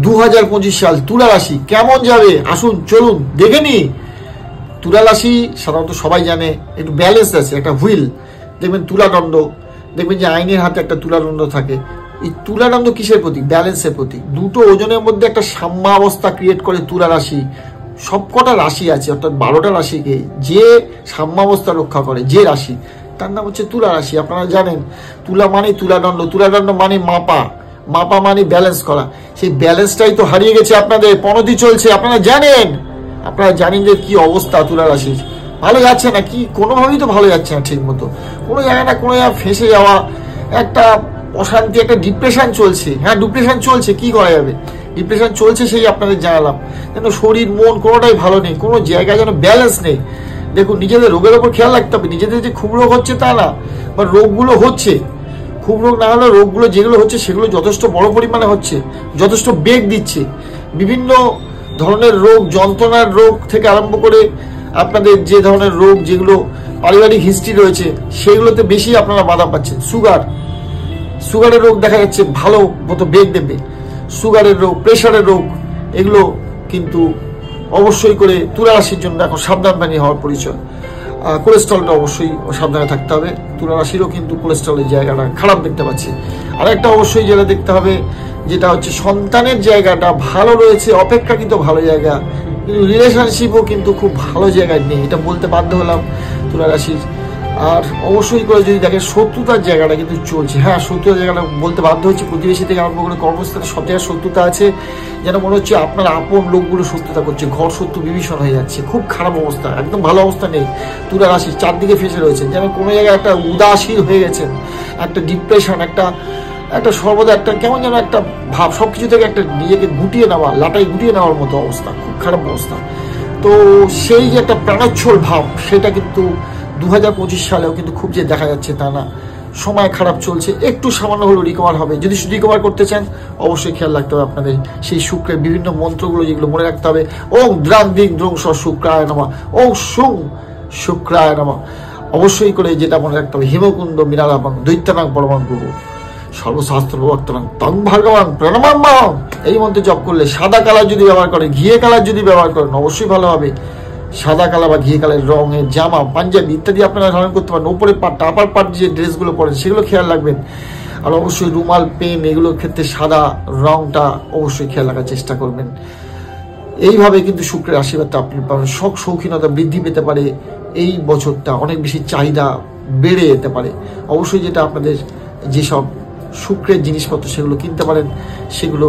2025 সাল তুলা রাশি কেমন যাবে আসুন চলুন দেখে নি। তুলা রাশি সাধারণত সবাই জানে একটু ব্যালেন্স আছে, একটা হুইল দেখবেন তুলাদণ্ড, দেখবেন যে আইনের হাতে একটা তুলাদণ্ড থাকে। এই তুলাদণ্ড কিসের প্রতীক? ব্যালেন্সের প্রতীক। দুটো ওজনের মধ্যে একটা সাম্যাবস্থা ক্রিয়েট করে তুলা রাশি। সবকটা রাশি আছে অর্থাৎ 12টা রাশিকে যে সাম্যাবস্থা রক্ষা করে যে রাশি তার নাম হচ্ছে তুলা রাশি। আপনারা জানেন তুলা মানে তুলাদণ্ড, তুলাদণ্ড মানে মাপা, মাপা মানে ব্যালেন্স করা। সেই ব্যালেন্সটাই তো হারিয়ে গেছে আপনাদের, পনতি চলছে। আপনারা জানেন যে কি অবস্থা তুলা রাশির, ভালো যাচ্ছে না, কি কোনোভাবেই তো ভালো যাচ্ছে না ঠিক মতো। কোনো জায়গায় না কোনো জায়গায় ফেঁসে যাওয়া, একটা অশান্তি, একটা ডিপ্রেশন চলছে। হ্যাঁ, ডিপ্রেশন চলছে, কি করা যাবে, ডিপ্রেশন চলছে সেই আপনাদের জানালাম। যেন শরীর মন কোনোটাই ভালো নেই, কোনো জায়গায় যেন ব্যালেন্স নেই। দেখুন নিজেদের রোগের ওপর খেয়াল রাখতে হবে। নিজেদের যে খুব রোগ হচ্ছে তা না, বা রোগগুলো হচ্ছে, খুব রোগ না হলে রোগগুলো যেগুলো হচ্ছে সেগুলো যথেষ্ট বড় পরিমাণে হচ্ছে, যথেষ্ট বেগ দিচ্ছে। বিভিন্ন ধরনের রোগ, যন্ত্রণার রোগ থেকে আরম্ভ করে আপনাদের যে ধরনের রোগ যেগুলো পারিবারিক হিস্ট্রি রয়েছে সেগুলোতে বেশি আপনারা বাধা পাচ্ছেন। সুগারের রোগ দেখা যাচ্ছে ভালো মতো বেগ দেবে। সুগারের রোগ, প্রেশারের রোগ, এগুলো কিন্তু অবশ্যই করে তুলা রাশির জন্য এখন সাবধানবাণী হওয়ার পরিচয়। কোলেস্ট্রলটা অবশ্যই সাবধানে থাকতে হবে। তুলা রাশিরও কিন্তু কোলেস্ট্রলের জায়গাটা খারাপ দেখতে পাচ্ছি। আর একটা অবশ্যই যেটা দেখতে হবে, যেটা হচ্ছে সন্তানের জায়গাটা ভালো রয়েছে, অপেক্ষাকৃত ভালো জায়গা, কিন্তু রিলেশনশিপও কিন্তু খুব ভালো জায়গায় নেই, এটা বলতে বাধ্য হলাম তুলা রাশির। আর অবশ্যই করে যদি দেখেন শত্রুতার জায়গাটা কিন্তু চলছে। হ্যাঁ, শত্রুতার জায়গাটা বলতে বাধ্য হচ্ছে, প্রতিবেশী থেকে আরম্ভ করে কর্মস্থানে সব জায়গায় শত্রুতা আছে। যেন মনে হচ্ছে আপনার আপন লোকগুলো শত্রুতা করছে, ঘর শত্রু বিভীষণ হয়ে যাচ্ছে, খুব খারাপ অবস্থা, একদম ভালো অবস্থা নেই। তুলা রাশির চারদিকে ফেসে রয়েছেন, যেন কোনো জায়গায় একটা উদাসীন হয়ে গেছেন, একটা ডিপ্রেশন, একটা সর্বদা একটা কেমন যেন একটা ভাব, সবকিছু থেকে একটা নিজেকে গুটিয়ে নেওয়া, লাটাই গুটিয়ে নেওয়ার মতো অবস্থা, খুব খারাপ অবস্থা। তো সেই যে একটা প্রাণোচ্ছল ভাব, সেটা কিন্তু 2025 সালেও কিন্তু খুব যে দেখা যাচ্ছে তা না। সময় খারাপ চলছে, একটু সামান্য হলেও রিকভার হবে। যদি রিকভার করতে চান অবশ্যই খেয়াল রাখতে হবে আপনাদের সেই শুক্রের বিভিন্ন মন্ত্রগুলো, যেগুলো মনে রাখতে হবে। ওং দ্রাং দিং দ্রং স শুক্রায় নমঃ, ওং সুং শুক্রায় নমঃ। অবশ্যই করে যেটা মনে রাখতে হবে, হিমকুন্দ মীনালাভং দৈত্যানাং পরমাং গুরু সর্বশাস্ত্র ভক্তনাং তং ভার্গবাং প্রণমাম্যহং। এই মন্ত্র জপ করলে সাদা কালার যদি ব্যবহার করেন, ঘিয়ে কালার যদি ব্যবহার করেন অবশ্যই ভালো হবে। সাদা কালার বা ঘিয়ে কালার রঙের জামা, পাঞ্জাবি ইত্যাদি আপনারা ধারণ করতে পারেন। ওপরের পার্টটা, আপার পার্ট যে ড্রেসগুলো পরেন সেগুলো খেয়াল রাখবেন। আর অবশ্যই রুমাল, পেন এগুলোর ক্ষেত্রে সাদা রংটা অবশ্যই খেয়াল রাখার চেষ্টা করবেন। এইভাবে কিন্তু শুক্রের আশীর্বাদটা আপনি পাবেন। শখ শৌখিনতা বৃদ্ধি পেতে পারে, এই বছরটা অনেক বেশি চাহিদা বেড়ে যেতে পারে। অবশ্যই যেটা আপনাদের যেসব শুক্রের জিনিসপত্র সেগুলো কিনতে পারেন, সেগুলো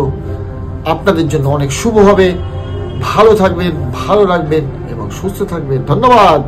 আপনাদের জন্য অনেক শুভ হবে। ভালো থাকবেন, ভালো রাখবেন এবং সুস্থ থাকবেন। ধন্যবাদ।